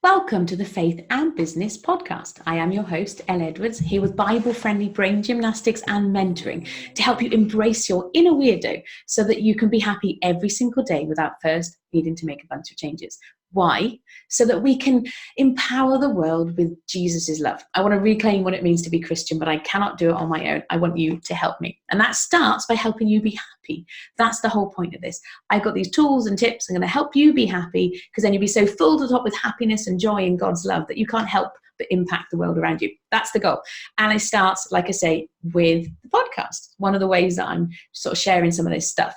Welcome to the Faith and Business Podcast. I am your host, Elle Edwards, here with Bible-friendly brain gymnastics and mentoring to help you embrace your inner weirdo so that you can be happy every single day without first needing to make a bunch of changes. Why? So that we can empower the world with Jesus' love. I want to reclaim what it means to be Christian, but I cannot do it on my own. I want you to help me. And that starts by helping you be happy. That's the whole point of this. I've got these tools and tips. I'm going to help you be happy because then you'll be so full to the top with happiness and joy in God's love that you can't help but impact the world around you. That's the goal. And it starts, like I say, with the podcast. One of the ways that I'm sort of sharing some of this stuff.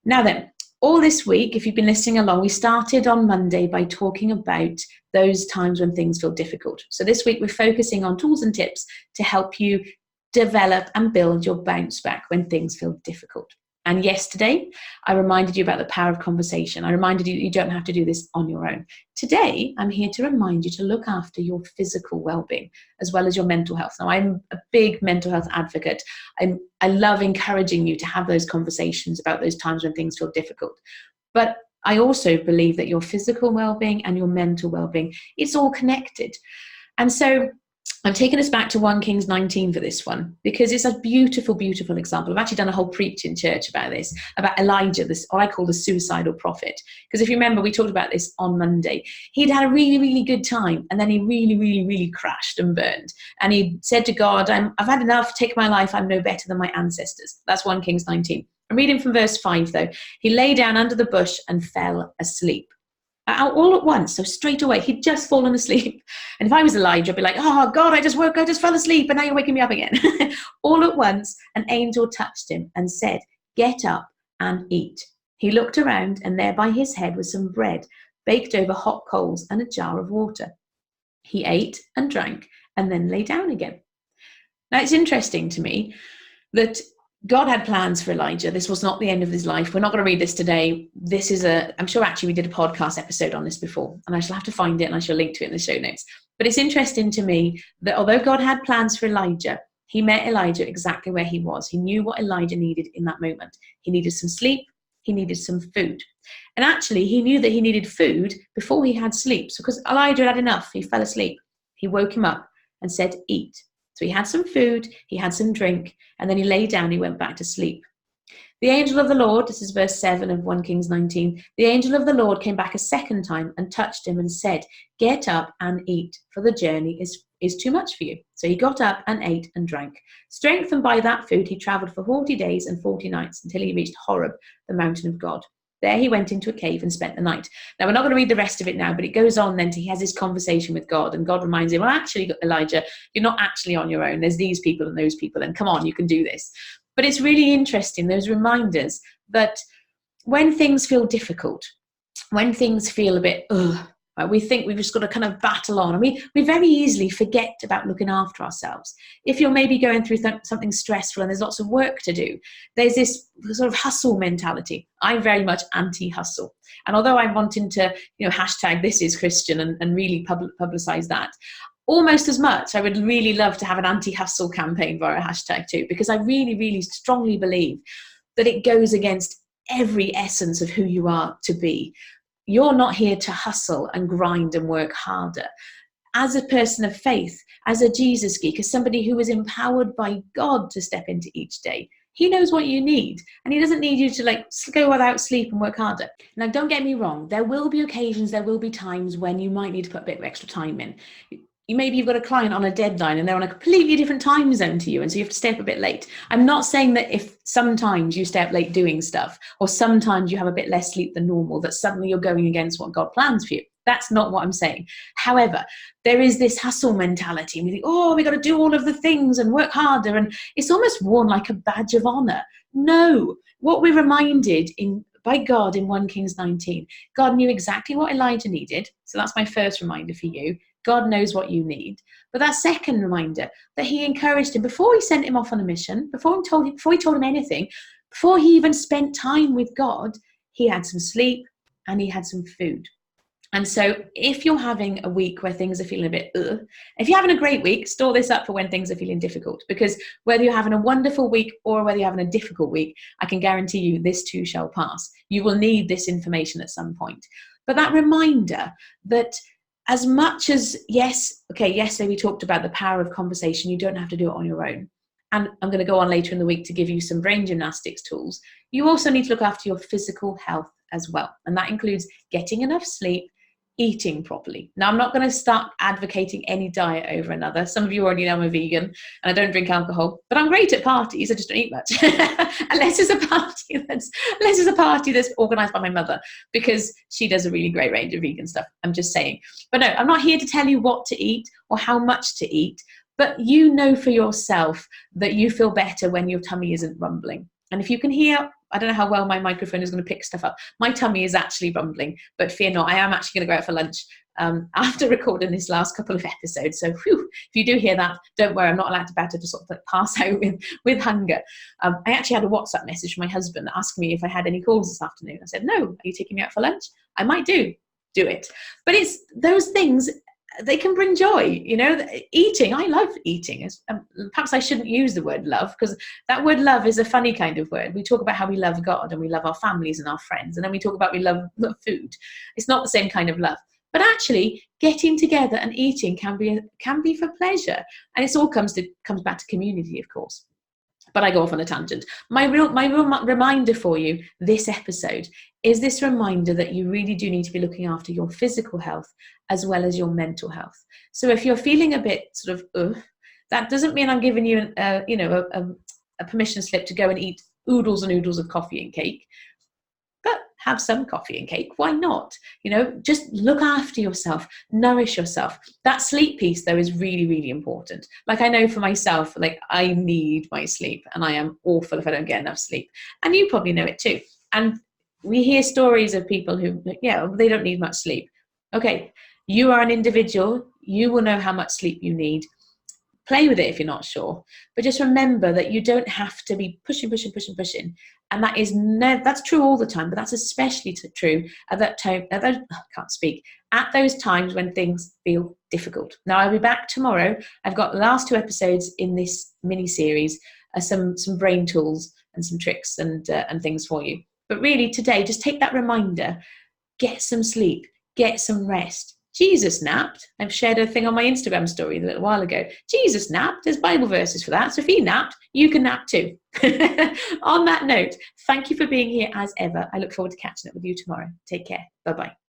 Now then, all this week, if you've been listening along, we started on Monday by talking about those times when things feel difficult. So this week, we're focusing on tools and tips to help you develop and build your bounce back when things feel difficult. And yesterday, I reminded you about the power of conversation. I reminded you that you don't have to do this on your own. Today, I'm here to remind you to look after your physical well-being as well as your mental health. Now, I'm a big mental health advocate. I love encouraging you to have those conversations about those times when things feel difficult. But I also believe that your physical well-being and your mental well-being, it's all connected. And so I'm taking us back to 1 Kings 19 for this one, because it's a beautiful, beautiful example. I've actually done a whole preach in church about this, about Elijah, this what I call the suicidal prophet. Because if you remember, we talked about this on Monday. He'd had a really, really good time, and then he really, really, really crashed and burned. And he said to God, I've had enough, take my life, I'm no better than my ancestors. That's 1 Kings 19. I'm reading from verse 5, though. He lay down under the bush and fell asleep. All at once, so straight away, he'd just fallen asleep. And if I was Elijah, I'd be like, oh God, I just fell asleep and now you're waking me up again. All at once, an angel touched him and said, get up and eat. He looked around and there by his head was some bread baked over hot coals and a jar of water. He ate and drank and then lay down again. Now it's interesting to me that God had plans for Elijah. This was not the end of his life. We're not going to read this today. I'm sure actually we did a podcast episode on this before, and I shall have to find it and I shall link to it in the show notes. But it's interesting to me that although God had plans for Elijah, he met Elijah exactly where he was. He knew what Elijah needed in that moment. He needed some sleep. He needed some food. And actually, he knew that he needed food before he had sleep. So because Elijah had enough, he fell asleep. He woke him up and said, eat. So he had some food, he had some drink, and then he lay down, he went back to sleep. The angel of the Lord, this is verse 7 of 1 Kings 19, the angel of the Lord came back a second time and touched him and said, get up and eat, for the journey is too much for you. So he got up and ate and drank. Strengthened by that food, he travelled for 40 days and 40 nights until he reached Horeb, the mountain of God. There he went into a cave and spent the night. Now, we're not going to read the rest of it now, but it goes on then he has this conversation with God, and God reminds him, well, actually, Elijah, you're not actually on your own. There's these people and those people, and come on, you can do this. But it's really interesting, those reminders that when things feel difficult, when things feel a bit, we think we've just got to kind of battle on, and we very easily forget about looking after ourselves. If you're maybe going through something stressful and there's lots of work to do, there's this sort of hustle mentality. I'm very much anti-hustle. And although I'm wanting to, hashtag this is Christian and really publicize that, almost as much, I would really love to have an anti-hustle campaign via a hashtag too, because I really, really strongly believe that it goes against every essence of who you are to be. You're not here to hustle and grind and work harder. As a person of faith, as a Jesus geek, as somebody who is empowered by God to step into each day, he knows what you need, and he doesn't need you to go without sleep and work harder. Now, don't get me wrong. There will be occasions, there will be times when you might need to put a bit of extra time in. Maybe you've got a client on a deadline and they're on a completely different time zone to you, and so you have to stay up a bit late. I'm not saying that if sometimes you stay up late doing stuff, or sometimes you have a bit less sleep than normal, that suddenly you're going against what God plans for you. That's not what I'm saying. However, there is this hustle mentality. We think, we got to do all of the things and work harder, and it's almost worn like a badge of honor. No, what we're reminded by God in 1 Kings 19, God knew exactly what Elijah needed. So that's my first reminder for you. God knows what you need. But that second reminder, that he encouraged him before he sent him off on a mission, before he told him anything, before he even spent time with God, he had some sleep and he had some food. And so if you're having a week where things are feeling a bit, if you're having a great week, store this up for when things are feeling difficult. Because whether you're having a wonderful week or whether you're having a difficult week, I can guarantee you this too shall pass. You will need this information at some point. But that reminder that as much as, yesterday we talked about the power of conversation. You don't have to do it on your own. And I'm going to go on later in the week to give you some brain gymnastics tools. You also need to look after your physical health as well. And that includes getting enough sleep, eating properly. Now, I'm not going to start advocating any diet over another. Some of you already know I'm a vegan and I don't drink alcohol, but I'm great at parties. I just don't eat much. unless it's a party that's organized by my mother, because she does a really great range of vegan stuff. I'm just saying. But no, I'm not here to tell you what to eat or how much to eat, but you know for yourself that you feel better when your tummy isn't rumbling. And if you can hear, I don't know how well my microphone is going to pick stuff up. My tummy is actually rumbling, but fear not, I am actually going to go out for lunch after recording this last couple of episodes. So if you do hear that, don't worry, I'm not allowed to better to sort of pass out with hunger. I actually had a WhatsApp message from my husband asking me if I had any calls this afternoon. I said, no, are you taking me out for lunch? I might do it. But it's those things, they can bring joy, eating. I love eating. Perhaps I shouldn't use the word love, because that word love is a funny kind of word. We talk about how we love God and we love our families and our friends, and then we talk about we love food. It's not the same kind of love. But actually, getting together and eating can be for pleasure, and it all comes back to community, of course. But I go off on a tangent. My real reminder for you this episode is this reminder that you really do need to be looking after your physical health as well as your mental health. So if you're feeling a bit sort of, that doesn't mean I'm giving you a permission slip to go and eat oodles and oodles of coffee and cake. But have some coffee and cake. Why not? Just look after yourself, nourish yourself. That sleep piece, though, is really, really important. Like, I know for myself, like, I need my sleep, and I am awful if I don't get enough sleep. And you probably know it too. And we hear stories of people who, they don't need much sleep. Okay, you are an individual. You will know how much sleep you need. Play with it if you're not sure, but just remember that you don't have to be pushing. And that's true all the time, but that's especially true at those times when things feel difficult. Now, I'll be back tomorrow. I've got the last 2 episodes in this mini series, some brain tools and some tricks and things for you. But really today, just take that reminder, get some sleep, get some rest. Jesus napped. I've shared a thing on my Instagram story a little while ago. Jesus napped. There's Bible verses for that. So if he napped, you can nap too. On that note, thank you for being here as ever. I look forward to catching up with you tomorrow. Take care. Bye-bye.